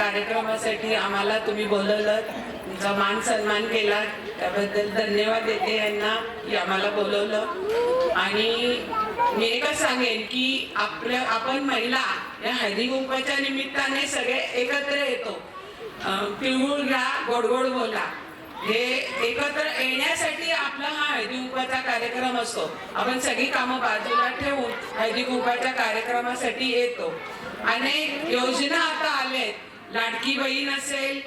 कार्यक्रमासाठी आम्हाला तुम्ही बोलवलं, तुमचा मान सन्मान केला, त्याबद्दल धन्यवाद देते यांना की आम्हाला बोलवलं. आणि मी एकच सांगेन की आपण महिला या हळदी कुंकवाच्या निमित्ताने सगळे एकत्र येतो. तिळगुळ घ्या, गोड गोड बोला, हे एकत्र येण्यासाठी आपला हा हळदी कुंकवाचा कार्यक्रम असतो. आपण सगळी कामं बाजूला ठेवून हळदी कुंकवाच्या कार्यक्रमासाठी येतो. अनेक योजना आता आलेत, लाडकी बहीण असेल,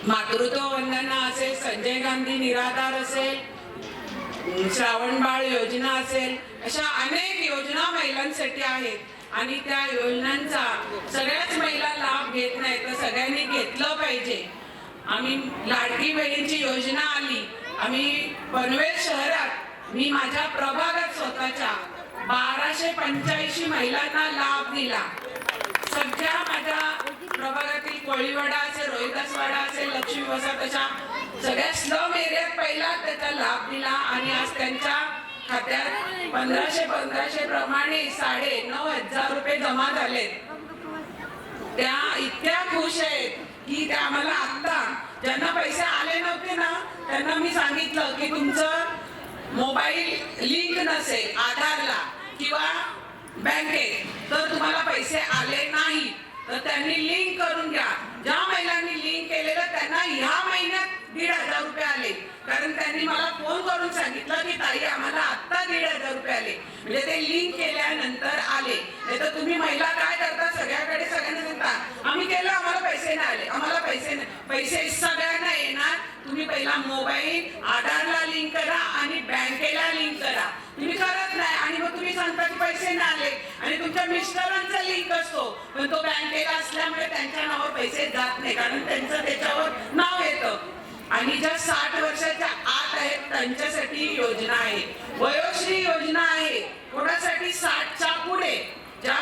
मातृत्व वंदना असेल, संजय गांधी निराधार असेल, श्रावण बाळ योजना असेल, अशा अनेक योजना महिलांसाठी आहेत. आणि त्या योजनांचा सगळ्याच महिला लाभ घेत नाही, तर सगळ्यांनी घेतलं पाहिजे. आम्ही लाडकी बहीणची योजना आली, आम्ही पनवेल शहरात मी माझ्या प्रभागात स्वतःच्या 1285 महिलांना लाभ दिला. सगळ्या माझ्या प्रभागातील कोळीवाडा असेल, रोहिदासवाडा असेल, लक्ष्मी वसाहत, अशा सगळ्या स्लम एरियात पहिला त्याचा लाभ दिला. आणि आज त्यांच्या खात्यात 1500 प्रमाणे 9,500 रुपये जमा झालेत. त्या इतक्या खुश आहेत की त्या आम्हाला आत्ता, ज्यांना पैसे आले नव्हते ना, त्यांना मी सांगितलं की तुमचं मोबाईल लिंक नसेल आधारला किंवा बँकेत, तर तुम्हाला पैसे आले नाही, तर त्यांनी लिंक करून घ्या. ज्या महिलांनी लिंक केलेलं त्यांना ह्या महिन्यात 1,500 रुपये आले. कारण त्यांनी मला फोन करून सांगितलं की ताई आम्हाला आत्ता 1,500 रुपये आले, म्हणजे ते लिंक केल्यानंतर आले. नाही तर तुम्ही महिला काय करता, सगळ्याकडे सगळ्यांना सांगता आम्ही केलं, आम्हाला पैसे नाही आले, आम्हाला पैसे नाही. पैसे सगळ्यांना येणार. तुम्ही पहिला मोबाईल आधारला लिंक करा आणि बँकेला लिंक करा. तुम्ही करत नाही आणि मग तुम्ही सांगता की पैसे नाही आले, आणि तुमच्या मिस्टरांचा लिंक असतो पण तो बँकेला असल्यामुळे त्यांच्या नावावर पैसे जात नाही, कारण त्यांचं त्याच्यावर नाव येतं. आणि ज्या 60 वर्षाच्या आत आहेत त्यांच्यासाठी योजना आहे, वयोश्री योजना आहे. कोणासाठी 60च्या पुढे ज्या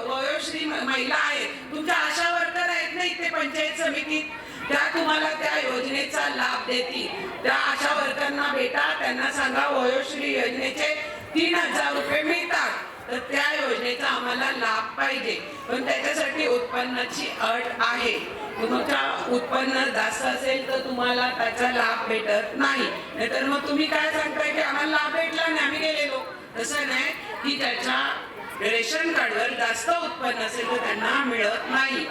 वयोश्री महिला आहेत, तुमच्या आशा वर्कर आहेत ना इथे पंचायत समितीत, त्या तुम्हाला त्या योजनेचा लाभ देतील. त्या आशा वर्करांना भेटा, त्यांना सांगा वयोश्री योजनेचे 3,000 रुपये मिळतात, तर त्या योजनेचा आम्हाला लाभ पाहिजे. पण त्याच्यासाठी उत्पन्नाची अट आहे. तुमचं उत्पन्न जास्त असेल तर तुम्हाला त्याचा लाभ भेटत नाही. नाहीतर मग तुम्ही काय सांगताय की आम्हाला लाभ भेटला नाही, आम्ही गेलेलो. तसं नाही की ज्याच्या रेशन कार्डवर जास्त उत्पन्न असेल तर त्यांना मिळत नाही.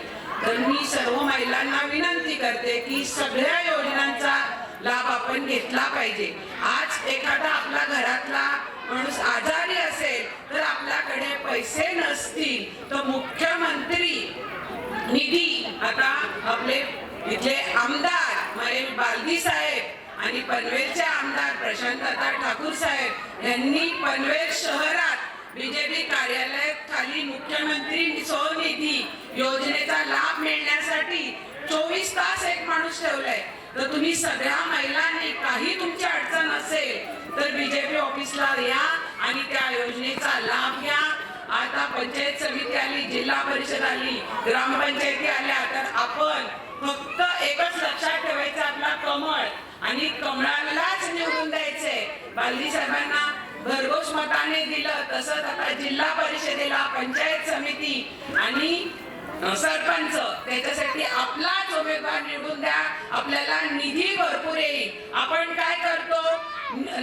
तर मी सर्व महिलांना विनंती करते की सगळ्या योजनांचा लाभ आपण घेतला पाहिजे. आज एखादा आपला घरातला माणूस आजारी असेल तर आपल्याकडे पैसे नसतील तर मुख्यमंत्री निधी, आता आपले इथले आमदार महेश बालदी साहेब आणि पनवेलचे आमदार प्रशांतदा ठाकूर साहेब यांनी पनवेल शहरात बीजेपी कार्यालयात खाली मुख्यमंत्री स्वनिधी योजनेचा लाभ मिळण्यासाठी 24 तास एक माणूस ठेवलाय. तर तुम्ही सगळ्या महिलांनी, काही तुमची अडचण असेल तर बीजेपी ऑफिसला या आणि त्या योजनेचा लाभ घ्या. आता पंचायत समिती आली, जिल्हा परिषद आली, ग्रामपंचायती आल्या, तर आपण फक्त एकच लक्षात ठेवायचं, आपला कमळ, आणि कमळालाच निवडून द्यायचंय. बालदी साहेबांना भरघोस मताने दिलं, तसंच आता जिल्हा परिषदेला, पंचायत समिती आणि सरपंच, त्याच्यासाठी आपलाच उमेदवार निवडून द्या. आपल्याला निधी भरपूर येईल. आपण काय करतो,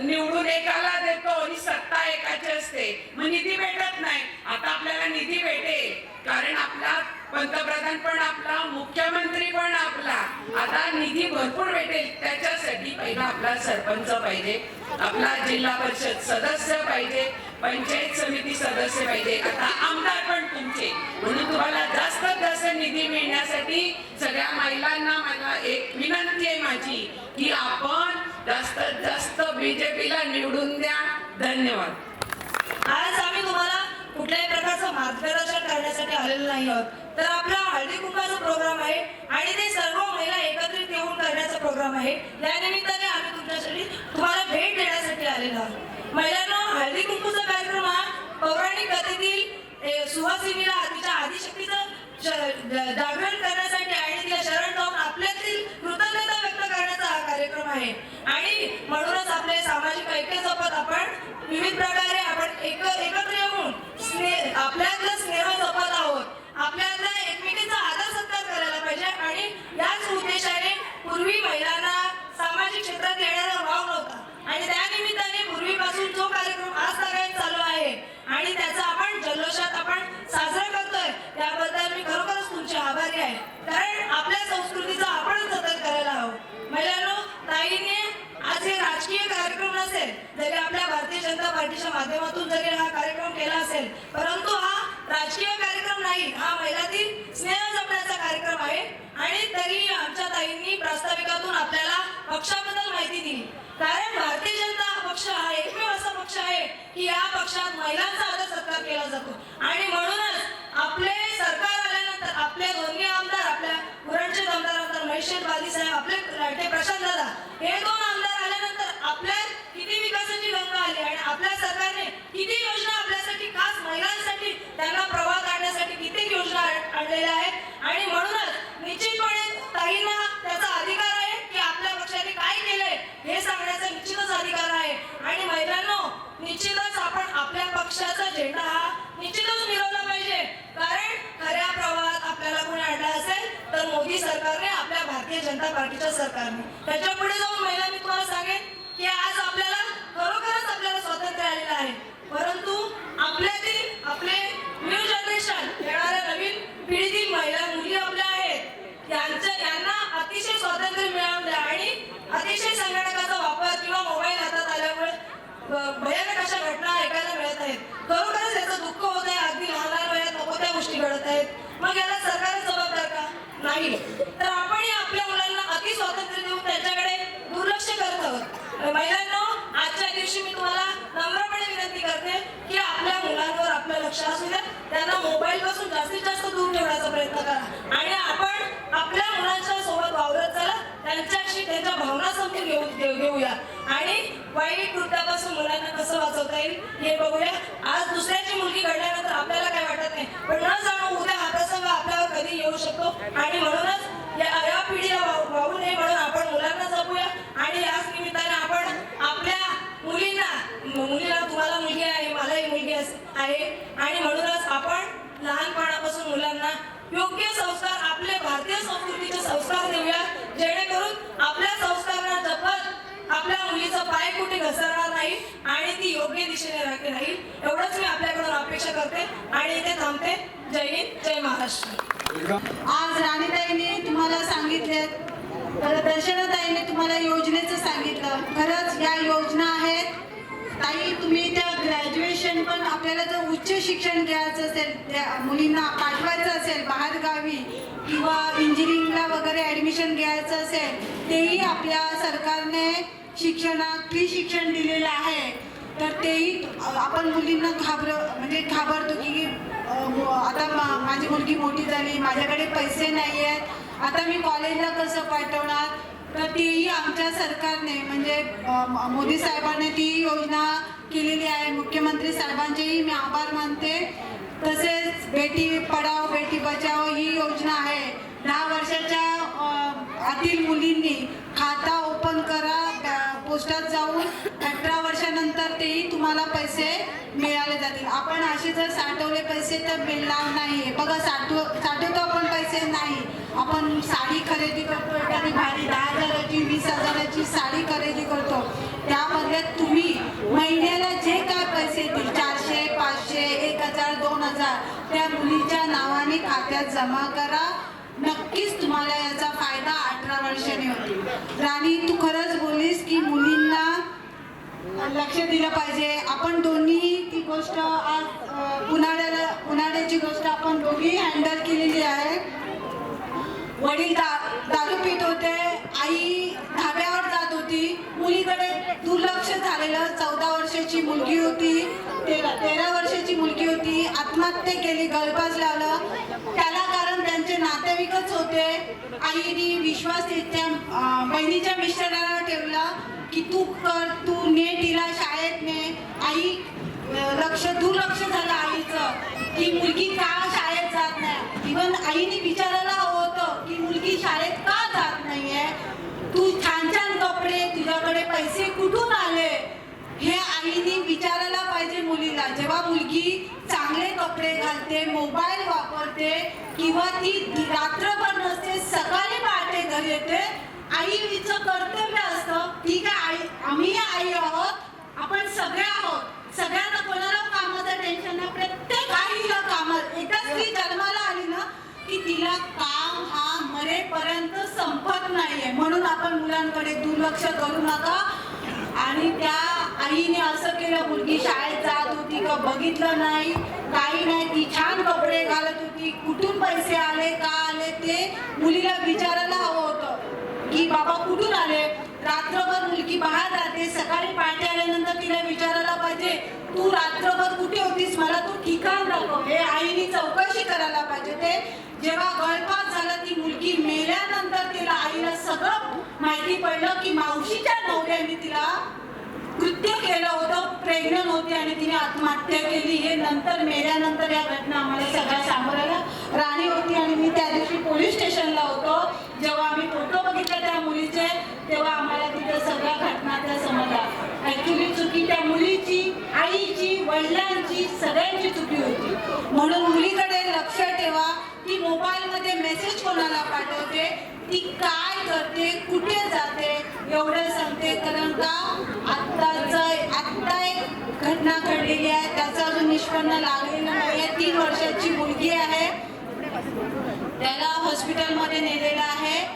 निवडून एकाला देतो आणि सत्ता एकाची असते, मग निधी भेटत नाही. आता आपल्याला निधी भेटेल, कारण आपला पंतप्रधान पण आपला, मुख्यमंत्री पण आपला, आता निधी भरपूर भेटेल. त्याच्यासाठी पहिला आपला सरपंच पाहिजे, आपला जिल्हा परिषद सदस्य पाहिजे, पंचायत समिती सदस्य पाहिजे, आता आमदार पण तुमचे. म्हणून तुम्हाला जास्तीत जास्त निधी मिळण्यासाठी सगळ्या महिलांना मला एक विनंती आहे माझी की आपण जास्तीत जास्त बीजेपीला निवडून द्या. धन्यवाद. आज आम्ही तुम्हाला कुठल्याही प्रकारचं मार्गदर्शन करण्यासाठी आलेलो नाही आहोत, तर आपला हळदी कुंकवाचा प्रोग्राम आहे आणि ते सर्व महिला एकत्रित येऊन करण्याचा प्रोग्राम आहे. या निमित्ताने आम्ही तुमच्यासाठी तुम्हाला भेट देण्यासाठी आलेलो आहोत. महिलांना हळदी कुंकूचा कार्यक्रम हा पौराणिक कथेतील सुहासिनीला तिच्या आदिशक्तीचं जागरण करण्यासाठी आणि तिला शरण जाऊन आपल्यातील कृतज्ञता व्यक्त करण्याचा हा कार्यक्रम आहे. आणि म्हणूनच आपले सामाजिक ऐक्य जपत आपण विविध प्रकारे आपण एकत्र येऊन आपल्यातला स्नेह जपत आहोत. आपल्यातला एकमेकींचा आदर सत्कार करायला पाहिजे ताईंनी प्रास्ताविकातून आपल्याला पक्षाबद्दल माहिती दिली. कारण भारतीय जनता पक्ष हा एकमेव असा पक्ष आहे की या पक्षात महिलांचा आदर सत्कार केला जातो. आणि म्हणूनच आपले सरकार आल्यानंतर आपले दोन्ही आमदार, आपल्या उरणचे आमदार महेश बादी साहेब, आपले लाडके प्रशांत दादा, हे दोन आमदार आल्यानंतर आपल्या किती विकासाची गंगा आली आणि आपल्या सरकारने किती योजना आपल्यासाठी, खास महिलांसाठी, त्यांना प्रवाह काढण्यासाठी किती योजना आणलेल्या आहेत. आणि म्हणूनच निश्चितपणे ताईंना त्याचा अधिकार आहे की आपल्या पक्षाने काय केलंय हे सांगण्याचा निश्चितच अधिकार आहे. आणि महिलांनो, निश्चितच आपण आपल्या पक्षाचा झेंडा हा निश्चितच मिरवला पाहिजे. कारण खऱ्या प्रवाहात आपल्याला कोणी आणला असेल तर मोदी सरकारने, आपल्या भारतीय जनता पार्टीच्या सरकारने. त्याच्या पुढे जाऊन महिला मी तुम्हाला सांगेन की आज आपल्याला खरोखरच आपल्याला स्वातंत्र्य आलेलं आहे. परंतु आपल्यातील आपले न्यू जनरेशन, येणाऱ्या नवीन पिढीतील महिला मुली आपल्या आहेत, यांना अतिशय स्वातंत्र्य मिळालं आणि अतिशय संगणकाचा वापर किंवा मोबाईल हातात आल्यामुळे भयानक अशा घटना ऐकायला मिळत आहेत. खरोखरच याचं दुःख होत आहे. अगदी लहान लहान वयात नको त्या गोष्टी घडत आहेत. मग याला सरकार जबाबदार का? नाही. तर आपणही आपल्या मुलांना अति स्वातंत्र्य देऊन त्यांच्याकडे दुर्लक्ष करत आहोत. महिलांनो, आजच्या दिवशी मी तुम्हाला नम्रपणे विनंती करते की आपल्या मुलांवर आपलं लक्ष असू द्या. त्यांना मोबाईल पासून जास्तीत जास्त दूर ठेवण्याचा प्रयत्न करा आणि आपण आपल्या मुलांच्या सोबत वावरत चला. त्यांच्याशी त्यांच्या भावना समजून घेऊया आणि वाईट कृत्यापासून मुलांना कसं वाचवता येईल हे बघूया. आज दुसऱ्याची मुलगी घडल्यानंतर आपल्याला काय वाटत नाही, पण न जाणू उद्या हा प्रसंग आपल्यावर कधी येऊ शकतो. आणि म्हणूनच या पिढीला वाहू नये म्हणून आपण मुलांना जपूया. आणि याच निमित्ताने आपण आपल्या मुलीला, तुम्हाला मुलगी आहे, मलाही मुलगी आहे, आणि म्हणूनच आपण लहानपणापासून मुलांना योग्य संस्कार, आपले भारतीय संस्कृतीचे संस्कार देऊया, जेणेकरून आपल्या संस्कारांना जपत आपल्या मुलीचा पाय कुठे घसरणार नाही आणि ती योग्य दिशेने राहील. एवढंच मी आपल्याकडून अपेक्षा करते आणि इथे थांबते. जय हिंद, जय महाराष्ट्र. आज राणीताईंनी तुम्हाला सांगितले, दर्शनाताईंनी तुम्हाला योजनेचं सांगितलं. खरंच या योजना आहेत ताई. तुम्ही त्या ग्रॅज्युएशन पण, आपल्याला जर उच्च शिक्षण घ्यायचं असेल, त्या मुलींना पाठवायचं असेल बाहेरगावी किंवा इंजिनिअरिंगला वगैरे ॲडमिशन घ्यायचं असेल, तेही आपल्या सरकारने शिक्षणात फ्री शिक्षण दिलेलं आहे. तर तेही आपण मुलींना घाबरतो की आता माझी मुलगी मोठी झाली, माझ्याकडे पैसे नाही आहेत, आता मी कॉलेजला कसं पाठवणार. तर तीही आमच्या सरकारने म्हणजे मोदी साहेबांनी ती योजना केलेली आहे. मुख्यमंत्री साहेबांचेही मी आभार मानते. तसेच बेटी पढाओ बेटी बचाओ ही योजना आहे. 10 वर्षाच्या आतील मुलींनी खाता ओपन करा, पोस्टात जाऊन 18 वर्षानंतर तेही तुम्हाला पैसे मिळाले जातील. आपण असे जर साठवले पैसे तर मिळणार नाही. बघा, साठवतो आपण पैसे नाही. आपण साडी खरेदी करतो, एखादी भारी 10,000ची 20,000ची साडी खरेदी करतो. त्यामध्ये तुम्ही महिन्याला जे काय पैसे येतील, 400, 500, 1,000, 2,000 त्या मुलीच्या नावाने खात्यात जमा करा. नक्कीच तुम्हाला याचा फायदा 18 वर्षांनी होईल. राणी, तू खरंच बोललीस की मुलींना लक्ष दिलं पाहिजे. आपण दोन्ही ती गोष्ट आज उन्हाळ्याची गोष्ट आपण दोघी हँडल केलेली आहे. वडील दारू पित होते, आई धाब्यावर जात होती, मुलीकडे दुर्लक्ष झालेलं. 14 वर्षाची मुलगी होती, 13 वर्षाची मुलगी होती, आत्महत्या केली, गळफास लावलं. त्याला कारण त्यांचे नातेवाईकच होते. आईने विश्वास त्या बहिणीच्या मिस्टरांना ठेवला की तू कर, तू ने तिला शाळेत ने. आई दुर्लक्ष झालं आईचं की मुलगी का शाळेत जात नाही. इव्हन आईने विचारायला हवं होतं की मुलगी शाळेत का जात नाहीये, तू छान छान कपडे, तुझ्याकडे पैसे कुठून आले, हे आईने विचारायला पाहिजे मुलीला. जेव्हा मुलगी चांगले कपडे घालते, मोबाईल वापरते किंवा ती रात्रभर नसते, सकाळी पहाटे घरी येते, आईचं कर्तव्य असतं. ठीक आहे, आम्ही आई आहोत, आपण सगळे आहोत, सगळ्यांना कोणाला कामाचं टेन्शन नाही. प्रत्येक आईला कामात, एकदा स्त्री जन्माला आली ना की तिला काम हा मरेपर्यंत संपत नाहीये. म्हणून आपण मुलांकडे दुर्लक्ष करू नका. आणि त्या आईने असं केलं, मुलगी शाळेत जात होती का बघितलं नाही, काही नाही, ती छान कपडे घालत होती, कुठून पैसे आले का आले ते मुलीला विचारायला हवं होतं. रात्रभर मुलगी बाहेर राहते, सकाळी पहाटे आल्यानंतर तिला विचारायला पाहिजे तू रात्रभर कुठे होतीस, मला तू ठिकाण दाखव. हे आईने चौकशी करायला पाहिजे. ते जेव्हा गळफास झाला ती मुलगी मेल्यानंतर तिला आईला सगळं माहिती पडलं की मावशीच्या नवऱ्याने तिला कृत्य केलं होतं, प्रेग्नंट होती आणि तिने आत्महत्या केली. हे नंतर मेल्यानंतर या घटना आम्हाला सगळ्या सामोऱ्याला राणी होती आणि मी त्या दिवशी पोलीस स्टेशनला होतो. जेव्हा आम्ही फोटो बघितले त्या मुलीचे तेव्हा आम्हाला तिथे सगळ्या घटना त्या समजल्या. ऍक्च्युली चुकी त्या मुलीची, आईची, वडिलांची, सगळ्यांची चुकी होती. म्हणून मुलीकडे लक्ष ठेवा. ती मोबाईलमध्ये मेसेज कोणाला पाठवते, ती काय करते, कुठे जाते एवढं सांगते. कारण का आत्ता एक घटना घडलेली आहे, त्याचं अजून निष्पन्न लागलेलं नाही. 3 वर्षाची मुलगी आहे, त्याला हॉस्पिटलमध्ये नेलेलं आहे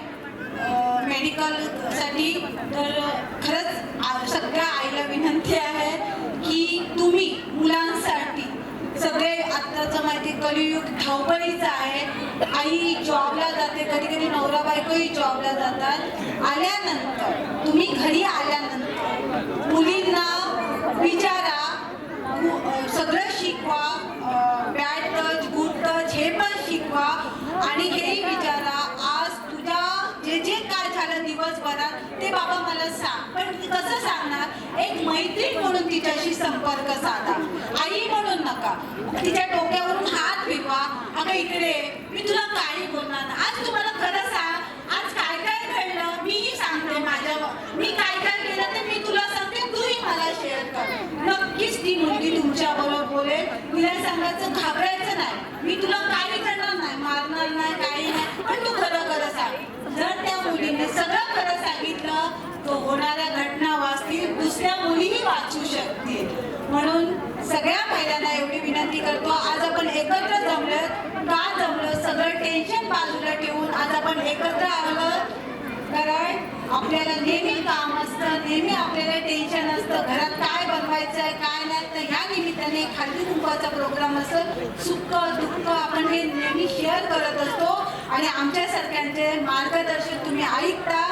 मेडिकलसाठी. तर खरंच सगळ्या आईला विनंती आहे की तुम्ही मुलांसाठी सगळे, आत्ताचं माहिती कलियुग धावपळीचं आहे. आई जॉबला जाते, कधी कधी नवरा बायकोही जॉबला जातात. आल्यानंतर तुम्ही घरी आल्यानंतर मुलींना विचारा, सगळं शिकवा, बॅड टच, गुड टच हे पण शिकवा आणि हेही विचारा आज तुझ्या जे काय झालं दिवसभरात ते बाबा मला सांग. पण कसं सांगणार, एक मैत्रीण म्हणून तिच्याशी संपर्क साधा, आई म्हणून नका. तिच्या डोक्यावरून हात फिरवा, अगं इकडे मी तुला काही बोलणार नाही, आज तुम्हाला खरं सांग आज काय काय घडलं मीही सांगते. मी काय काय केलं ते मी तुला सांगते, तूही मला शेअर कर. नक्कीच ती मुलगी तुमच्या बरोबर बोलेल. तिला सांगायचं घाबरायचं नाही, मी तुला काही करणार नाही, मारणार नाही, काही नाही, पण तू खरं खरं सांग. जर त्या मुलीने सगळं खरं सांगितलं तो होणाऱ्या घटना वाचतील, दुसऱ्या मुलीही वाचू शकतील. म्हणून सगळ्या महिलांना एवढी विनंती करतो, आज आपण एकत्र जमलं. का जमलं, सगळं टेन्शन बाजूला ठेवून आज आपण एकत्र आलो. कारण आपल्याला नेहमी काम असतं, नेहमी आपल्याला टेन्शन असतं, घरात काय बनवायचं आहे काय नाही. तर ह्या निमित्ताने हळदी कुंकवाचा प्रोग्राम असं सुख दुःख आपण हे नेहमी शेअर करत असतो आणि आमच्यासारख्यांचे मार्गदर्शन तुम्ही ऐकता.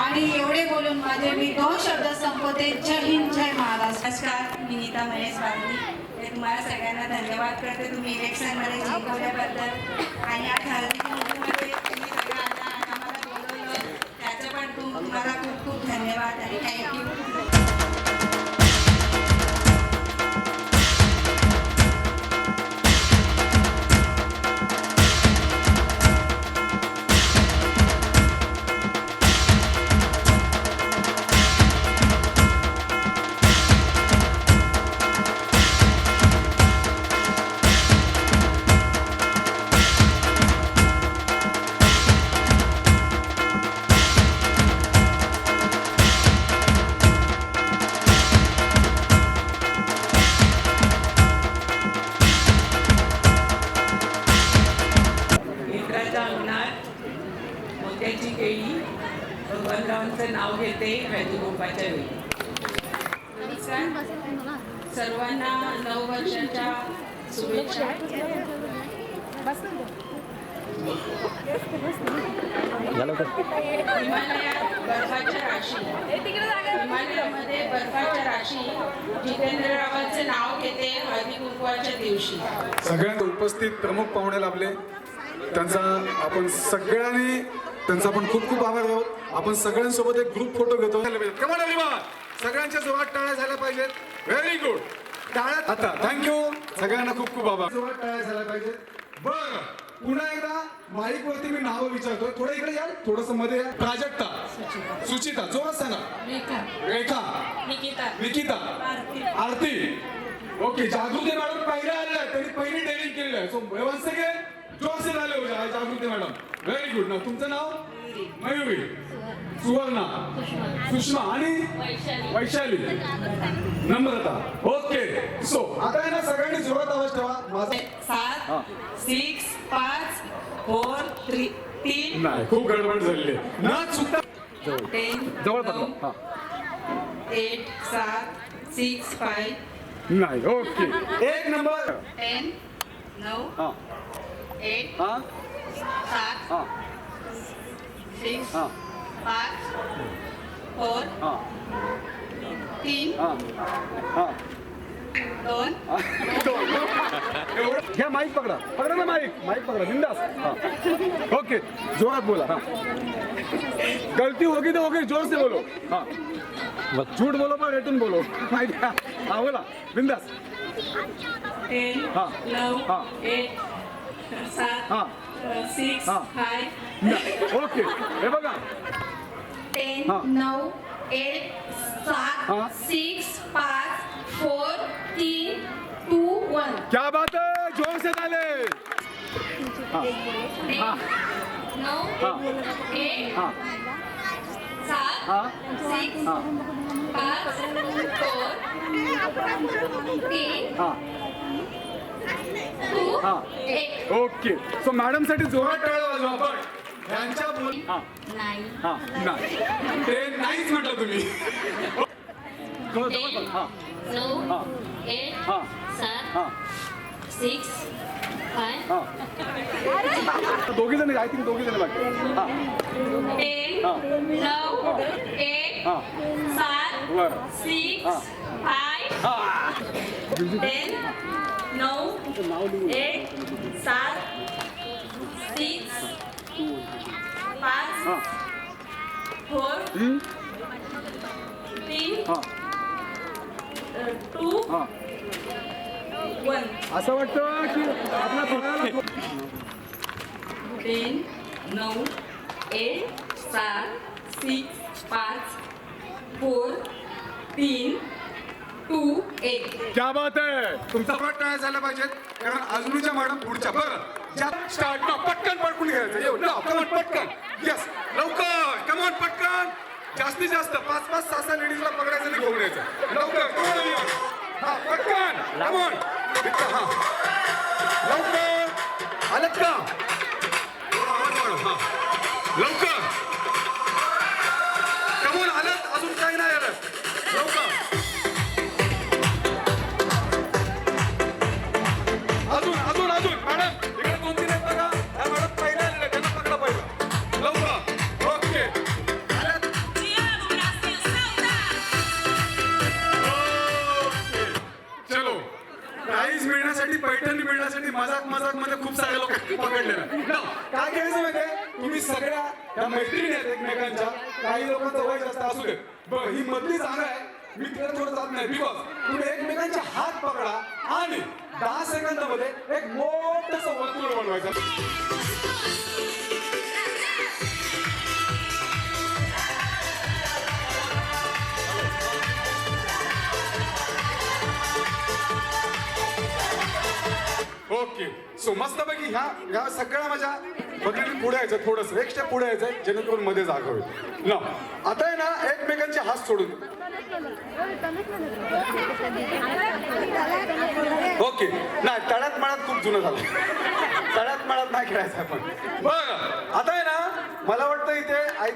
आणि एवढे बोलून माझे मी 2 शब्द संपवते. जय हिंद, जय महाराष्ट्र. नमस्कार, मी नीता महेश बागली. मी तुम्हाला सगळ्यांना धन्यवाद करते तुम्ही इलेक्शनमध्ये जिंकवल्याबद्दल आणि आज हळदी कुंकूमध्ये तुम्ही सगळं आता आम्हाला बोलवलं त्याचं पण तुम्हाला खूप खूप धन्यवाद आणि थँक्यू. मोत्याची केळी भगवानरावांचं नाव घेते हळदी कुंकवाच्या वेळी. सर्वांना 9 वर्षाच्या शुभेच्छा. हिमालयात बर्फाच्या राशी, हिमालयामध्ये बर्फाच्या राशी जितेंद्ररावांचं नाव घेते हळदी कुंकवाच्या दिवशी. सगळ्यांत उपस्थित प्रमुख पाहुणे लाभले, त्यांचा आपण सगळ्यांनी त्यांचा आपण खूप खूप आभार आहोत. आपण सगळ्यांसोबत एक ग्रुप फोटो घेतो. कमान एव्हरीवन, सगळ्यांच्या जोरात टाळ्या झाल्या पाहिजेत. व्हेरी गुड, टाळ्या. आता थँक्यू, सगळ्यांना खूप खूप आभार. जोरात टाळ्या झाल्या पाहिजेत. बरं, पुन्हा एकदा माईक वरती मी नावं विचारतोय, थोडं इकडे या, थोडस मध्ये या. प्राजक्ता, सुचिता, जोरात सांगा. रेखा, निकिता, आरती. ओके, जागृती मॅडम पहिल्या आल्या, त्यांनी पहिली ट्रेनिंग केलेली आहे. सो वन्स अगेन जोर से झाले हो जागृती मॅडम. Very good. ना तुमचं नाव? मयुरी, सुवर्णा, सुषमा आणि वैशाली, नम्रता. ओके, सो आता आहे ना सगळ्यांनी जोरात आवाज ठेवा. माझा 7 6 5 4 3 नाही, खूप गडबड झालेली आहे. नाच सुद्धा 10 जवळ 8 7 6 5 नाही. ओके, 1 नंबर 10 9 8 7 6 5 4 हां 3 हां हां 2 एवढं घ्या, माईक पकडा पकडा ना, माईक पकडा, बिंदास. हां ओके, जोरात बोला. हां गलती होगी तो होगी, जोर से बोलो. हां झूठ बोलो पण रेटून बोलो, माहिती का? हा बोला बिंदास. 10 हां 9 हां 8 7 हां 6 हां. 5 ओके, हे बघा 10 हां. 9 8 हां. 7 6 5 4 3 2 1. क्या बात है, जोर से डाले. हां 9 हां 8 हां 7 हां 6 हां 5 4 3 हां 2 हां. 1. ओके, सो मॅडम साठी जोरात टाळ्या वाजवा आपण. यांच्या बोल. हां 9 हां नाही, ते नाहीच म्हटलं तुम्ही. हां 9 हां 8 हां 7 हां 6 5 हां. दोघी जण, आय थिंक दोघी जण बाकी. हां 10 हां 9 8 हां 7 बरं 6 हां 5 हां 10 9 8 7 6 5 हां 4 3 हां 2 हां. 1. असं वाटतं की आपल्या फळाला 10 9 8 7 6 5 4 3 2 1. क्या बात आहे. तुमचा पाठ टाळ्या झाला पाहिजेत, कारण अजूनच्या मॅडम पुढच्या बरं ज्या स्टार्ट ना पटकन पटकून घ्यायचं. येऊ ना, कमॉन पटकन. येस लवकर, कमॉन पटकन. जास्तीत जास्त 5-5 6-6 लेडीजला पकडायचं आणि घेऊन यायचं. लवकर हा पटकन, कमॉन. हां लवकर आलं का? हां लवकर, कमॉन आलं, अजून काही नाही आलं, लवकर. अजून अजून अजून मॅडम इकडे 2-3 आहेत बघा. ह्या मॅडम पहिल्या आलेल्या, त्यांना पकडा पहिलं लवकर. ओके चलो, प्राईज मिळण्यासाठी, पैठणी मिळण्यासाठी मजाक मध्ये खूप सारे लोक पकडले ना. काय करायचं माहितीये, तुम्ही सगळ्या त्या मैत्रिणी आहेत एकमेकांच्या, काही लोकांचं वय जास्त असू दे, बरं ही मधली जागा आहे, मी तिकडे थोडं जात नाही, बिकॉज तुम्ही एकमेकांचे हात पकडा आणि 10 सेकंदामध्ये एक मोठंसं वर्तुळ बनवायचं. ओके, सो मस्तपैकी ह्या सगळ्या माझ्या बघितली पुढे यायचं, थोडंसं एक स्टेप पुढे यायचंय, जेणेकरून मध्ये जागा होईल ना. आता आहे ना, एकमेकांचे हात सोडून ओके. नाही, तळ्यात मळ्यात खूप जुनं झालं, तळ्यात मळ्यात नाही खेळायचं आपण. बरं आता आहे ना, मला वाटतं इथे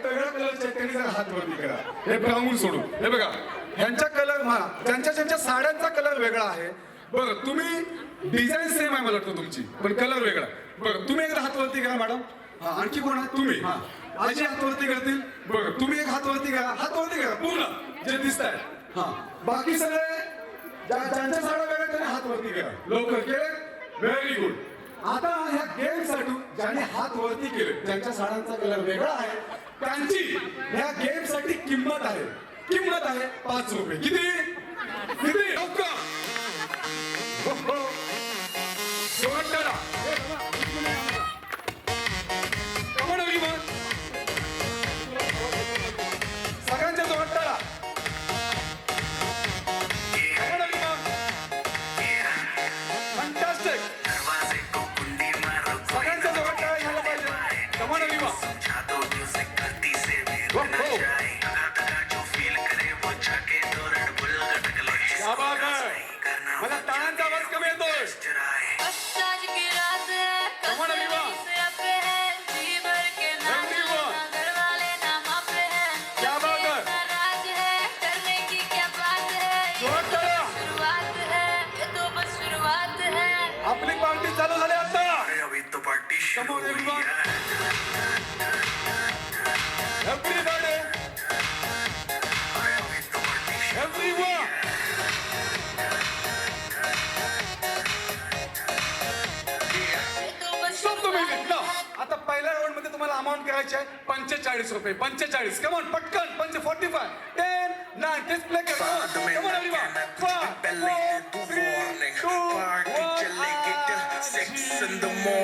वेगळ्या कलरचे त्यांनी जर हात वरती करा, हे ब्राऊन सोडून. हे बघा, ह्यांच्या कलर ज्यांच्या साड्यांचा कलर वेगळा आहे. बरं तुम्ही डिझाईन सेम आहे मला वाटतं तुमची, पण कलर वेगळा. बरं तुम्ही एकदा हात वरती करा मॅडम. हा आणखी कोण आहे? तुम्ही. हा आजी हात वरती करतील. बरं तुम्ही एक हात वरती करा, हात वरती करा पूर्ण जे दिसत आहे. हा बाकी सगळे ज्यांच्या साड्या वेगळ्या त्यांनी हात वरती करा. लवकर केले, व्हेरी गुड. आता ह्या गेम साठी ज्यांनी हात वरती केले, ज्यांच्या साड्यांचा कलर वेगळा आहे, त्यांची ह्या गेम साठी किंमत आहे 5 रुपये. किती किती? लवकर सगळ्यांच्या जोरात टाळा. फंटास्टिक. सगळ्यांच्या जोरात टाळा घ्यायला पाहिजे. कमॉन अलिमा. क्या बात है. मला टाळ्यांचा आवाज कमी येतोय. कमॉन अलिमा. क्या बात है. जोरात टाळा. आपली पार्टी चालू झाली आता. Come on everyone, everybody. म्युझिक ना. आता पहिल्या राऊंड मध्ये तुम्हाला अमाऊंट करायची आहे 45 रुपये. 45 कमॉन पटकन. 45 10 9 तेच प्ले करा. कमॉन एव्हरीवन 5 4 3 2 1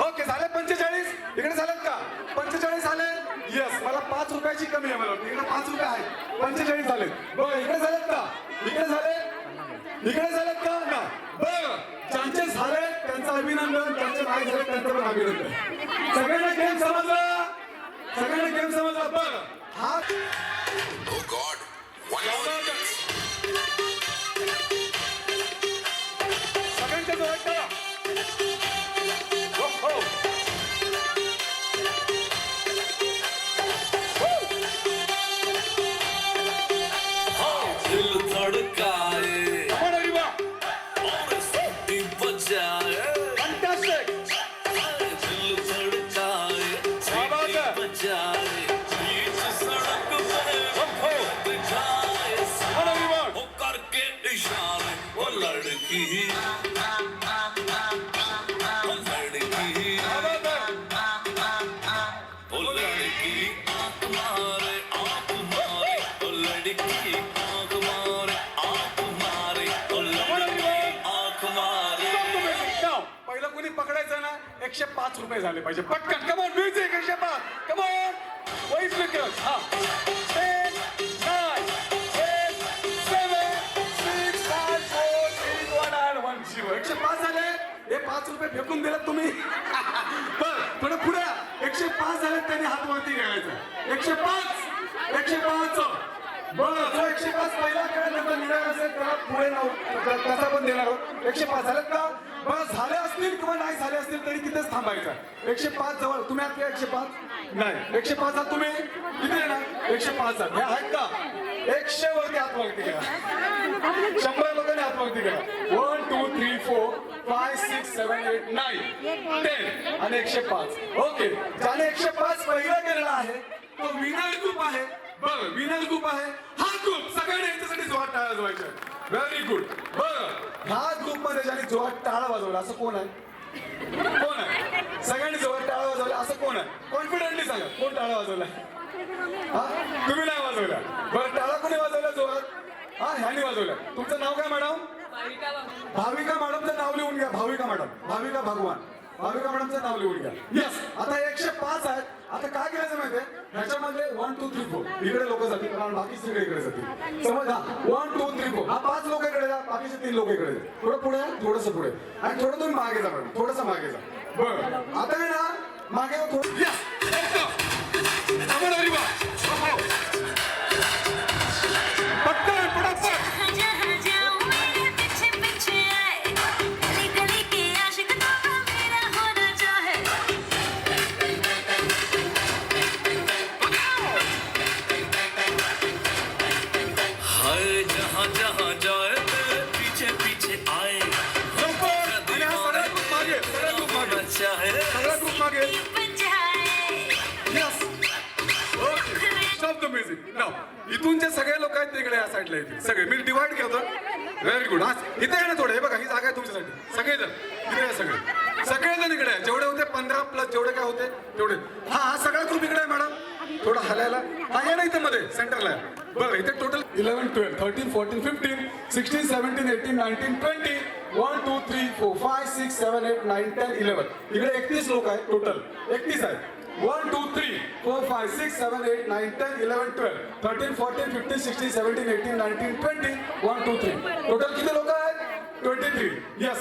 ओके झाले 45. इकडे झालेत का 45 झाले. येस मला 5 रुपयाची कमी आहे. मला वाटतं इकडे 5 रुपये आहे. 45 झाले. बरं इकडे झालेत का. इकडे झाले. इकडे झालेत का ना. बरं ज्यांचे झाले त्यांचं अभिनंदन. ज्यांचे नाही झाले त्यांचं पण अभिनंदन. सगळ्यांना गेम समजला. सगळ्यांना गेम समजला. बरं हा सगळ्यांच्या जोरात करा. हो दिल धड़काए Come on, everyone. और सीटी बजाए Fantastic. दिल धड़काए बात है. सीटी बजाए बीच सड़क पे दिखाए Come on, everyone. वो करके इशारे वो लड़की वो लड़की आंख मारे वो लड़की आंख मारे वो लड़की आंख मारे Now, पहिलं कोणी पकडायचं ना 105 रुपये झाले पाहिजे पटकन. Come on music 105. Come on voice makers. हा 10 9 8 7 6 5 4 3 2 1 1 0 105 झाले. हे 5 रुपये फेकून दिलेत तुम्ही. बर थोडं पुढे 105 झाले. त्यांनी हात वरती घ्यायचा. 105 बरं जो 105 पहिला केल्यानंतर निघाला असेल त्याला पुढे त्याचा पण देणार आहोत. 105 झालेत का. बरं झाले असतील किंवा नाही झाले असतील तरी तिथेच थांबायचं. 105 जवळ तुम्ही आहात का 105 नाही 105 आहात तुम्ही किती येणार 105 आहात. हे आहेत का 100 वरती हात वरती करा. 100 लोकांनी हात वरती करा. 1 2 3 4 5 6 7 8 9 10 आणि 105. ओके ज्याने 105 पहिला केलेला आहे तो विनर ग्रुप आहे. बरं विनर ग्रुप आहे. हा ग्रुप सगळ्यांनी याच्यासाठी जोरात टाळा वाजवायचा. Very good. बरं ह्या ग्रुप मध्ये ज्यांनी जोरात टाळा वाजवला असं कोण आहे. कोण आहे सगळ्यांनी जोरात टाळा वाजवला असं कोण आहे. कॉन्फिडेंटली सांगा कोण टाळा वाजवला. हा तुम्ही नाही वाजवला. बरं टाळा कोणी वाजवला जोरात. हा ह्यानी वाजवला. तुमचं नाव काय मॅडम. भाविका मॅडमचं नाव लिहून घ्या. भाविका मॅडम. भाविका भगवान. भाविका मॅडमचं नाव लिहून घ्या. येस आता 105 आहेत. आता काय करायचं माहितीये ह्याच्यामध्ये 1 2 3 4 इकडे लोक जातील कारण बाकी सगळे इकडे जातील. समज हा 1 2 3 4 हा 5 लोक इकडे जा बाकीचे 3 लोक इकडे जा. थोडं पुढे थोडंसं पुढे आणि थोडं तुम्ही मागे जा मॅडम. थोडंसं मागे जा. बरं आता आहे ना मागे जा थोडं. पटकन पटापट. जहाँ जाऊँ मेरे पीछे पीछे आए गली गली के आशिक तो मेरा होना चाहे हाय जहाँ जहाँ जाए तेरे पीछे पीछे आए आणि हा सगळा ग्रुप मागे. सगळा ग्रुप मागे. चाहे सगळा ग्रुप मागे. बजाए Yes. Okay. Stop the music. Now, इथूनचे सगळे लोक आहेत तिकडे या साईडला येतील सगळे. मी डिवाइड करतो. Very good. आज इथे आहे ना थोडे. हे बघा ही जागा आहे तुमच्यासाठी. सगळेजण इकडे आहे. सगळेजण इकडे आहे. जेवढे होते 15 प्लस जेवढे काय होते तेवढे. हा सगळा ग्रुप इकडे आहे मॅडम. थोडं हलायला हा या ना इथे मध्ये सेंटरला आहे. बरं इथे टोटल 11 12 13 14 15 16 17 18 19 20 1 2 3 4 5 6 7 8 9 10 11 इकडे 31 लोक आहेत टोटल. 31 आहेत. 1 2 3 4 5 6 7 8 9 10 11 12 13 14 15 16 17 18 19 20 1 2 3 टोटल किती लोक आहेत 23. येस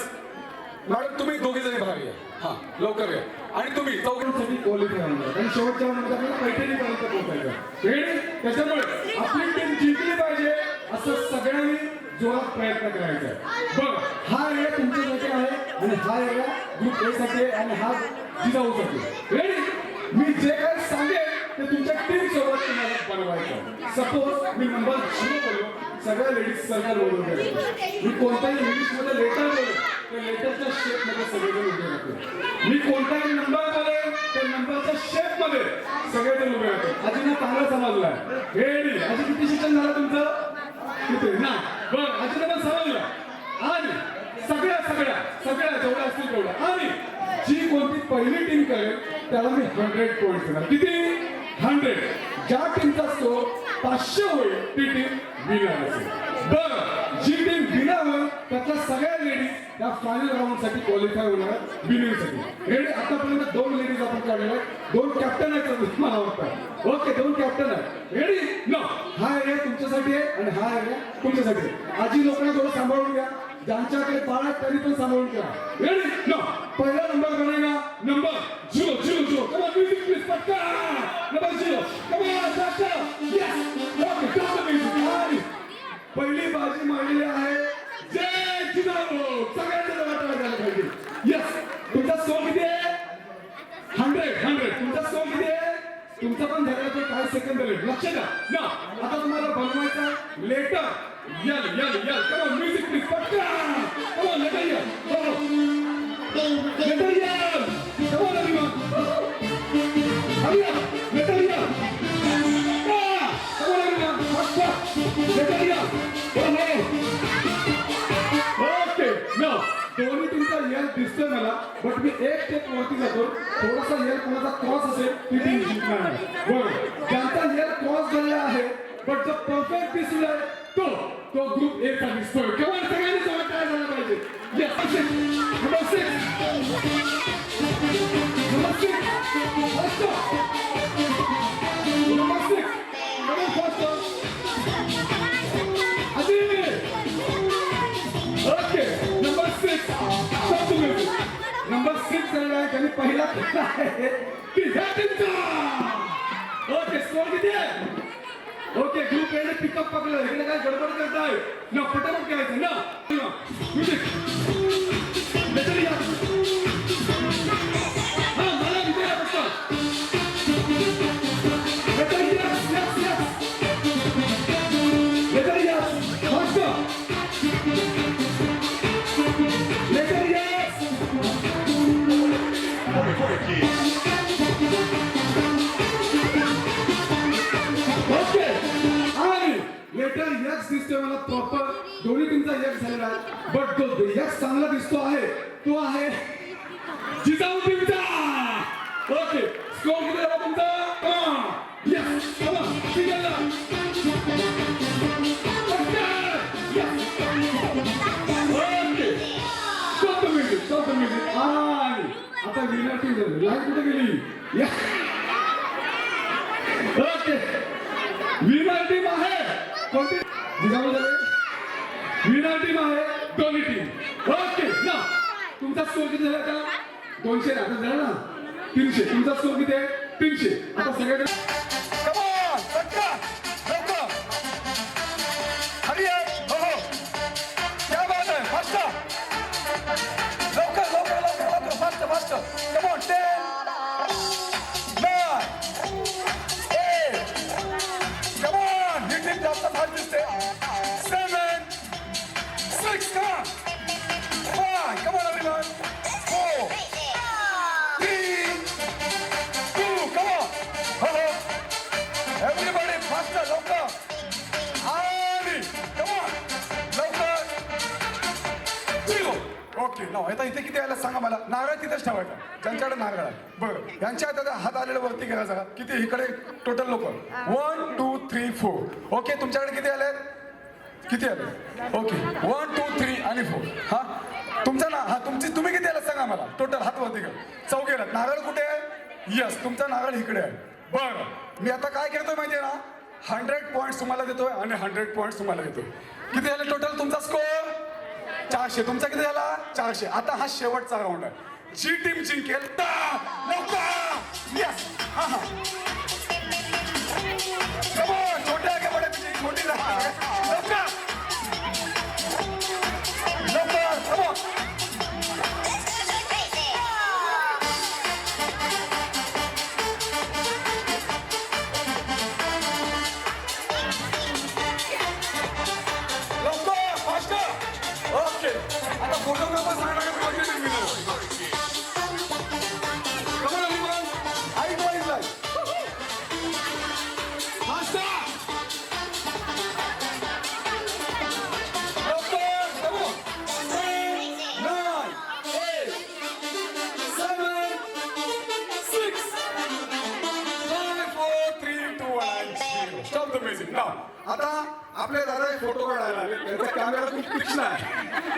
मॅडम तुम्ही दोघे जणी बाहेर या. हा लवकर या. आणि तुम्ही चौघांसाठी क्वालिफाय होणार आणि शेवटच्या मध्ये आपल्याला पैठणीपर्यंत पोहोचायचं. रेडी. त्याच्यामुळे आपली टीम जिंकली पाहिजे असं सगळ्यांनी जोरात प्रयत्न करायचा आहे. बघ हा एरिया तुमच्यासाठी आहे आणि हा एरिया ग्रुप ए साठी आणि हा जिजाऊसाठी. रेडी. मी जे काही सांगेन ते तुमच्या टीम सोबत तुम्हाला बनवायचं. सपोज मी नंबर 0 बोललो सगळ्या लेडीज सरकार बोलून मी कोणत्याही इंग्लिशमध्ये लेटर बोलेन त्या लेटरच्या शेपमध्ये सगळेजण उभे राहतील. मी कोणताही नंबर बोलेन त्या नंबरच्या शेपमध्ये सगळेजण उभे राहतील. आजींना चांगला समजलाय. रेडी. आजी किती शिक्षण झालं तुमचं किती ना. बरं आजींना पण समजलं. आणि सगळ्या तेवढं. आणि जी कोणती पहिली टीम करेल त्याला मी 100 पॉईंट देणार. किती? 100. ज्या टीमचा स्कोर 500 होईल ती टीम विनर असेल. बरं, जी टीम विनर होईल त्यातल्या सगळ्या लेडीज या फायनल राऊंड साठी क्वालिफाय होणार विनिंग साठी. रेडी? आतापर्यंत 2 लेडीज आपण काढलेल्या आहेत. 2 कॅप्टन आहेत मला वाटतं. ओके, 2 कॅप्टन आहेत. रेडी? नो, हा एरिया तुमच्यासाठी आहे आणि हा एरिया तुमच्यासाठी आहे. आजी लोकांना थोडं सांभाळून घ्या. ज्यांच्याकडे बाळ आहेत त्यांनी पण सांभाळून घ्या. रेडी? नो, पहिला नंबर बनेगा number 000. Come on music please, पटकन. नंबर 0. कम ऑन, चाचा. Yes. Okay, stop the music. आणि पहिली बाजी मारलेली आहे जय जिजाऊ. सगळ्यांच्या जवळ झालं पाहिजे. यस. तुमचा स्कोर किती आहे? 100. तुमचा स्कोर किती आहे? तुमचा पण झालेला तर काही सेकंद लेट. लक्ष द्या ना. आता तुम्हाला बनवायचा letter. L. Come on music please, पटकन. Come on, letter L. Letter L. Come on everyone. Hurry up. Letter L. Come on everyone. Fast. Letter L. Okay. Now दोन्ही टीमचा यल दिसतोय मला, बट मी एक स्टेप वरती जातो. थोडासा यल कोणाचा क्रॉस असेल ती टीम जिंकणार आहे. बरोबर. ज्यांचा यल क्रॉस झालेला आहे बट जो परफेक्ट दिसलाय तो ग्रुप ए चा दिसतोय. केवळ सगळ्यांनी जवळ काय झालं पाहिजे. Yes. Number 6. Number 6. First. Number 6. Number first. आजी. ओके. नंबर 6. सब तुम्ही. नंबर 6 झालेला आहे. त्यांनी पहिला खेळला आहे ती ह्या टीमचा. ओके, स्कोर किती आहे? ओके, ग्रुप ए ने पिकअप पकडलं. इकडे काय गडबड करताय ना? पटापट करायचं ना. म्युझिक. लेटर या. हा, मला विचारा फक्त. Letter S. Letter S. First. Letter S. Okay. आणि लेटर यक्स दिसतोय मला प्रॉपर. दोन्ही टीमचा यक्स झालेला आहे, बट जो यक्स चांगला दिसतो आहे तो आहे जिजाऊ टीमचा. ओके, स्कोर किती झाला तुमचा? Yes. Come on, single. Okay, stop the music. आणि आता विनर टीम झाली. लाईन कुठे गेली? ओके, विनर टीम आहे कोणती? जिजाऊ झाले. विनर टीम आहे दोन्ही टीम. ओके ना. तुमचा स्कोर किती झाला का? 200. आता झाला ना 300. तुमचा स्कोर किती आहे? 300. आता सगळ्यांना कम ऑन, पटकन, लवकर. Hurry up. हो, क्या बात है. फास्ट. लवकर. Fast. Come on. 10, 9, 8. Come on. ही टीम जास्त फास्ट दिसते. 7, 6. Come on. 5. Come on everyone. 4, 3, 2. Come on. हो. Everybody fast. लवकर. आणि कम ऑन. लवकर. 0. ओके. नाव आता इथे किती आलं सांगा मला. नारळ तिथेच ठेवायचा ज्यांच्याकडे नारळ आहे. बरं, यांच्या हात आलेलं वरती करा जरा. किती इकडे टोटल लोक? 1, 2, 3, 4. ओके, तुमच्याकडे किती आले? किती आले? ओके, 1, 2, 3 आणि 4. हा, तुमचा ना. हा, तुम्ही किती आलात सांगा मला. टोटल हात वरती करा. 4 गेलात. नारळ कुठे आहे? यस, तुमचा नारळ इकडे आहे. बरं, मी आता काय करतोय माहितीये ना? 100 पॉईंट्स तुम्हाला देतोय आणि 100 पॉईंट्स तुम्हाला देतोय. किती झाले टोटल तुमचा स्कोर? 400. तुमचा किती झाला? 400. आता हा शेवटचा राऊंड आहे. जी टीम जिंकेल यस. हा. कम ऑन, छोटे आगे बडे पीछे, छोटी लवकर. Come on. लवकर, फास्ट. ओके, आता फोटोग्राफर सांगणार कोणती टीम विनर होईल. Come on, everyone. Height wise line. Faster. Left turn. Come on. 10, 9, 8, आता आपले दादा एक फोटो काढायला आले. त्यांचा कॅमेरा खूप तीक्ष्ण आहे,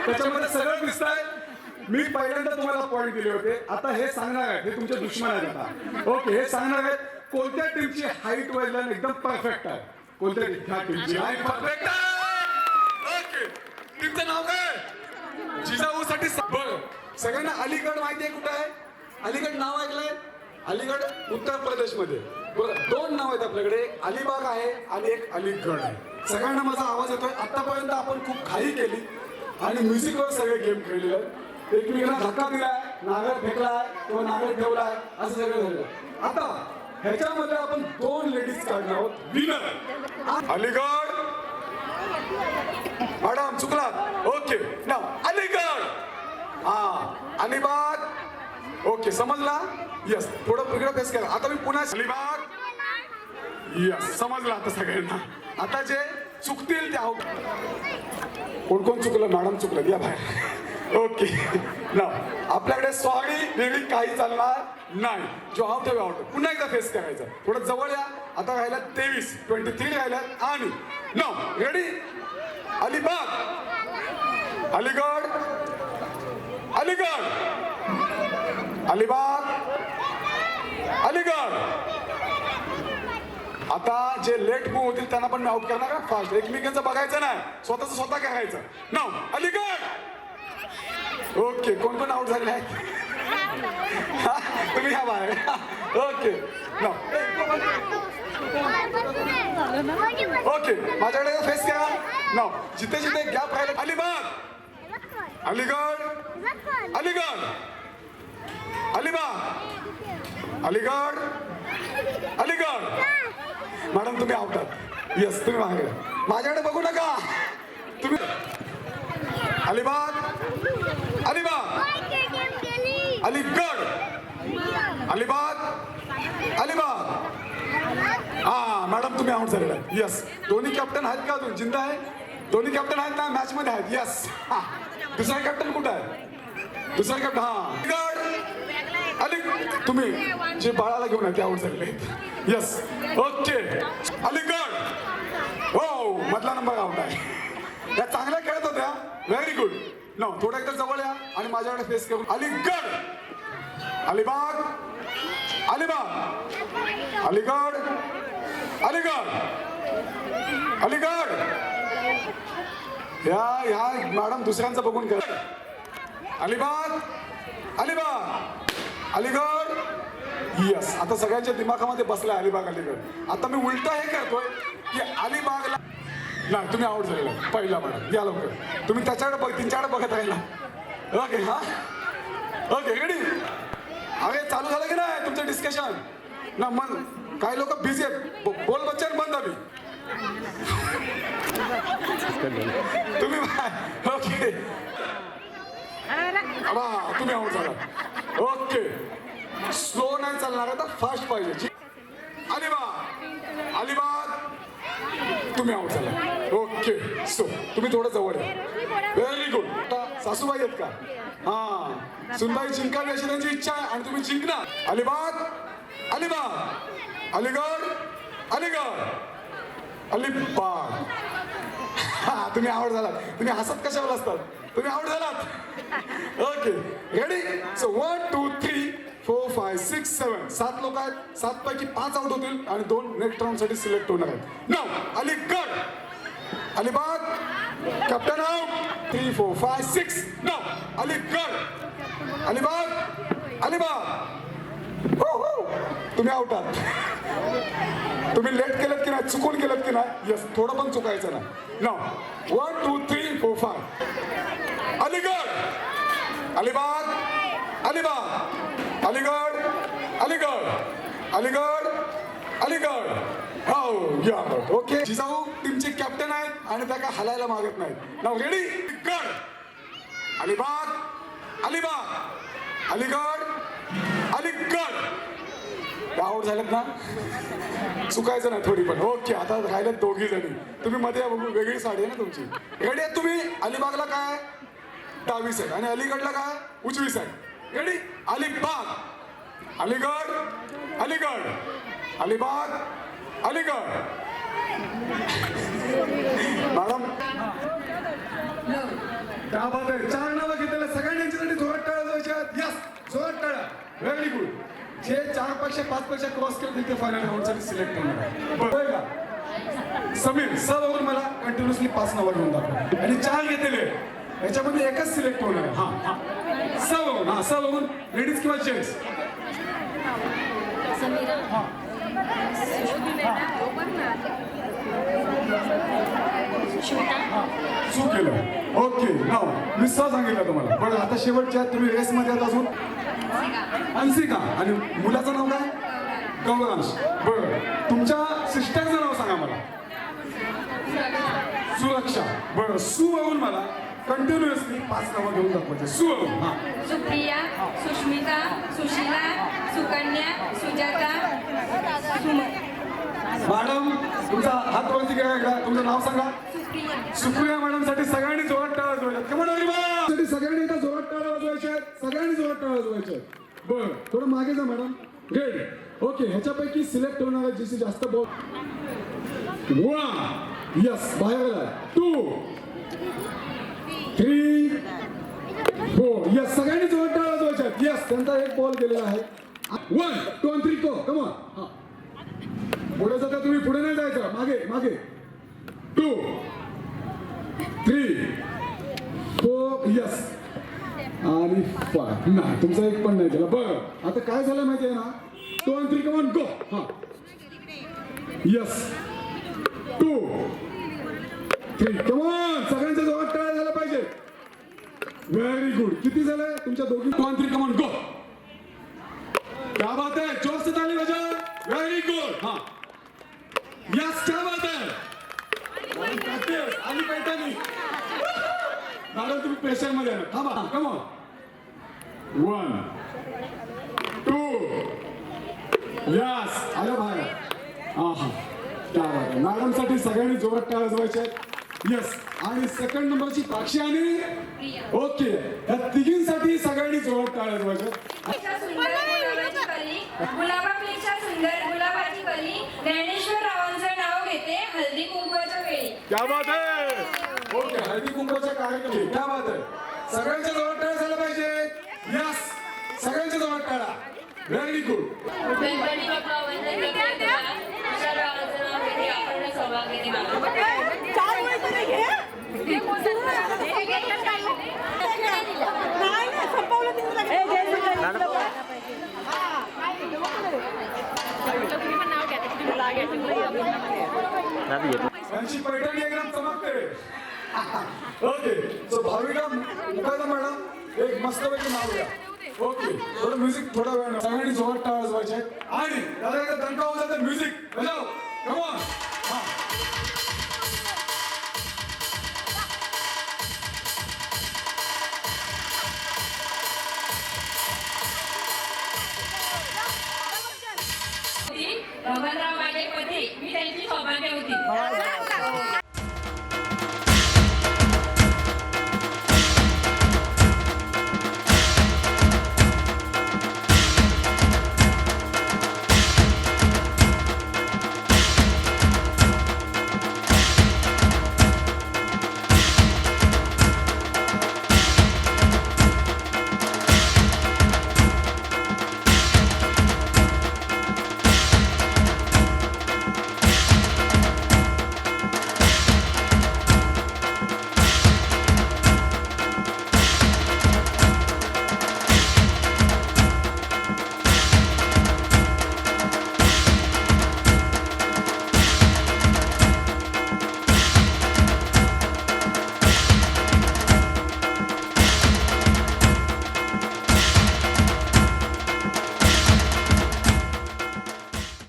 त्याच्यामध्ये सगळं दिसतंय. मी पहिल्यांदा तुम्हाला पॉईंट दिले होते. आता हे सांगणार आहेत, हे तुमचे दुश्मन आहेत आता. ओके, हे सांगणार आहेत कोणत्या टीमची हाईट वाईज लाईन एकदम परफेक्ट आहे. कोणत्या टीमची हाईट परफेक्ट आहे? ओके, टीमचं नाव काय? जिजाऊसाठी बरं. सगळ्यांना अलीगड माहिती आहे कुठं आहे? अलीगड नाव ऐकलंय? अलीगड उत्तर प्रदेशमध्ये. बरं, दोन नाव आहेत आपल्याकडे, अलिबाग आहे आणि एक अलीगड आहे. सगळ्यांना माझा आवाज येतोय. आतापर्यंत आपण खूप घाई केली आणि म्युझिकवर सगळे गेम खेळलेले आहेत. एकमेकांना धक्का दिलाय, नागर फेकलाय किंवा नागर ठेवलाय, असं सगळं झालं. आता ह्याच्यामध्ये आपण दोन लेडीज काढणार आहोत विनर. अलीगड मॅडम चुकलात. ओके, नाव अलीगड. हा, अलिबाग. ओके, समजला? यस, थोडं इकडे फेस करा. आता मी पुन्हा अलिबाग. यस, समजलं आता सगळ्यांना. आता जे चुकतील ते आउट. कोण कोण चुकलं? मॅडम चुकलं, या बाहेर. ओके, नाव आपल्याकडे सॉरी वेगळी काही चालणार नाही. जो आउट आहे आउट. पुन्हा एकदा फेस करायचं. थोडं जवळ या. आता राहिला 23 राहिल्यात. आणि नाव रेडी. अलिबाग, अलीगड, अलीगड, अलिबाग, अलीगड. आता जे लेट मूव होतील त्यांना पण मी आउट करणार का? फास्ट. एकमेकांचं बघायचं नाही, स्वतःच स्वतः करायचं. नाव अलीगड. ओके, कोण कोण आउट झाले आहे? तुम्ही ह्या बाहेर. ओके, नाव ओके, माझ्याकडे फेस करा. नाव जिथे जिथे गॅप राहिले. अलिबाग, अलीगड, अलीगड, अलिबाग, अलीगड, अलीगड. मॅडम तुम्ही आउट आहात. यस, तुम्ही मागे. माझ्याकडे बघू नका तुम्ही. अलिबाग, अलिबाग, अलीगड, अलिबाग, अलिबाग. हा मॅडम तुम्ही आउट झालेला. यस, दोन्ही कॅप्टन आहेत का अजून? जिंदा आहे? दोन्ही कॅप्टन आहेत ना मॅच मध्ये आहेत? यस. हा, दुसरा कॅप्टन कुठं आहे? दुसरा कॅप्टन हा अलीगड, अली. तुम्ही जे बाळाला घेऊन आहे ते आउट झालेले आहेत. Yes, okay. अलीगड. हो, मधला नंबर आउट आहे. या चांगल्या खेळत होत्या. Very good. नो, थोडं एकदा जवळ या आणि माझ्याकडे फेस करून. अलीगड, अलिबाग, अलिबाग, अलीगड, अलीगड, अलीगड. या मॅडम दुसऱ्यांचं बघून कर. अलिबाग, अलिबाग, अलीगड. यस, आता सगळ्यांच्या दिमागामध्ये बसलाय अलिबाग, अलीगड. आता मी उलटा हे करतोय की अलिबागला नाही. तुम्ही आउट झालेला पहिला. मॅडम या लवकर. तुम्ही त्याच्याकडे त्यांच्याकडे बघत राहिला. ओके, हा ओके, रेडी. अरे चालू झालं की नाही तुमचं डिस्कशन? ना मग काही लोक बिझी आहेत. बोल बच्चन बंद अभी. तुम्ही ओके, तुम्ही आउट झाला. ओके, स्लो नाही चालणार, आता फास्ट पाहिजे. अलिबाग, अलिबाग, तुम्ही आउट झाला. ओके, सो तुम्ही थोडं जवळ आहे. Very good. आता सासूबाई आहेत का? हा, सुनबाई जिंकावी अशी त्यांची इच्छा आहे आणि तुम्ही जिंकणार. अलिबाग, अलिबाग, अलीगड, अलीगड, अलिबाग. हा, तुम्ही आउट झालात. तुम्ही हसत कशावर असतात? तुम्ही आउट झालात. Okay, ready. सो 1 2 3 4 5 6 7 7 लोक आहेत. 7 पैकी 5 आउट होतील आणि 2 नेक्स्ट राऊंड साठी सिलेक्ट होणार आहेत. नाव अलीगड, अलिबाग, कॅप्टन आउट. 3 4 5 6. नाव अलीगड, अलिबाग, अलिबाग. तुम्ही आउट आहात. तुम्ही लेट केलं की नाही? चुकून केलं की नाही? यस, थोडं पण चुकायचं नाही. नाव 1 2 3 4 5. अलीगड, अलिबाग, अलिबाग, अलीगड, अलीगड, अलीगड, अलीगड. हो, या ओके. जिजाऊ टीमचे कॅप्टन आहेत आणि त्या काय हलायला मागत नाहीत. नाव रेडी. गड, अलिबाग, अलिबाग, अलीगड, अलीगड. आउट झालेत ना? चुकायचं नाही थोडी पण. ओके, आता राहिलेत दोघी जणी. तुम्ही मध्ये या बघू. वेगळी साडी आहे ना तुमची. रेडी आहेत तुम्ही? अलिबागला काय डावी साईड आणि अलीगडला काय उजवी side. Ready. Alibag, Aligarh, Aligarh, Alibag, Aligarh. Madam त्या बात आहे. 4 नावं घेतलेल्या सगळ्यांच्यासाठी जोरात टाळ्या वाजवायच्या. यस, जोरात टाळ्या. Very good. जे 4 पेक्षा 5 पेक्षा क्रॉस केले ते फायनल राऊंडसाठी सिलेक्ट होणार. बरं का समीर वरून मला कंटिन्युअसली 5 नावं घेऊन दाखवा आणि 4 घेतलेले याच्यामध्ये एकच सिलेक्ट होणार. हा वरून लेडीज किंवा जेंट्स. सू केलं. ओके नाव मी सांगितलं तुम्हाला. बरं आता शेवटच्या तुम्ही रेसमध्ये आहात अजून. अंशिका आणि मुलाचं नाव काय? गौरांश. बरं तुमच्या सिस्टरचं नाव सांगा मला. सुरक्षा. बरं सू वरून मला कंटिन्युअसली 5 नावं घेऊन दाखवायचे. सू वरून. हा सुप्रिया, सुष्मिता, सुशीला, सुकन्या, सुजाता, मॅडम तुमचा हात वरती करा. तुमचं नाव सांगा. सुप्रिया मॅडम साठी सगळ्यांनी जोरात टाळ्या वाजवायच्या. Come on everyone. सगळ्यांनी एकदा जोरात टाळ्या वाजवायच्या. सगळ्यांनी जोरात टाळ्या वाजवायच्या. बरं थोडं मागे जा मॅडम. ग्रेट. ओके ह्याच्यापैकी सिलेक्ट होणार जिथे जास्त बॉल. 1 यस बाहेर आला. 2 3 4 यस सगळ्यांनी जोरात टाळ्या वाजवायच्या. यस त्यांचा एक बॉल गेलेला आहे. 1 2 3 गो. कमॉन. हा पुढे जाता तुम्ही. पुढे नाही जायचं. मागे 2 3 4 यस आणि 5 नाही तुमचा एक पण नाही केला. बरं आता काय झालं माहिती आहे ना. 2 आणि 3 कमॉन गो. हा यस 2 3 कमॉन. सगळ्यांच्या जोरात टाळ्या झाला पाहिजे. Very good. किती झालं तुमच्या दोघी? 2 आणि 3 कमॉन गो. क्या बात है. जोर से ताली बजाओ. Very good. हा यस क्या बात है. आम्ही काय नाही मॅडम तुम्ही प्रेशर मध्ये आहे. थांबा. कमॉन 1 2 यस आलं बाहेर. हा क्या बात आहे. मॅडम साठी सगळ्यांनी जोरात टाळ्या वाजवायच्या. यस आणि सेकंड नंबरची साक्षी आणि ओके या तिघींसाठी सगळ्यांनी जोरात टाळ्या वाजवायच्या. गुलाबापेक्षा सुंदर गुलाबाची कली ज्ञानेश्वर रावांचं नाव घेते हल्दी कुंकवाच्या वेळी. क्या बात आहे. ओके हळदी कुंकवाच्या कार्यक्रम. क्या बात आहे. सगळ्यांच्या जोरात टाळ्या झाल्या पाहिजे. यस सगळ्यांच्या जोरात टाळ्या. Very good. गणपती बाप्पा वंदन करते तुला तुषार रावांचं नाव घेते आपण सौभाग्यवती त्यांची पैठणी एकदम चमकते. ओके सो भाविका मुखादा मॅडम एक मस्तपैकी नाव द्या. ओके थोडं म्युझिक थोडा वेळ सगळ्यांनी जोरात टाळ्या वाजवायचे आणि त्याला एकदा दणका होऊन जातं. म्युझिक बजाव. कमॉन. हा भगवानराव माझे पती मी त्यांची सौभाग्य होती.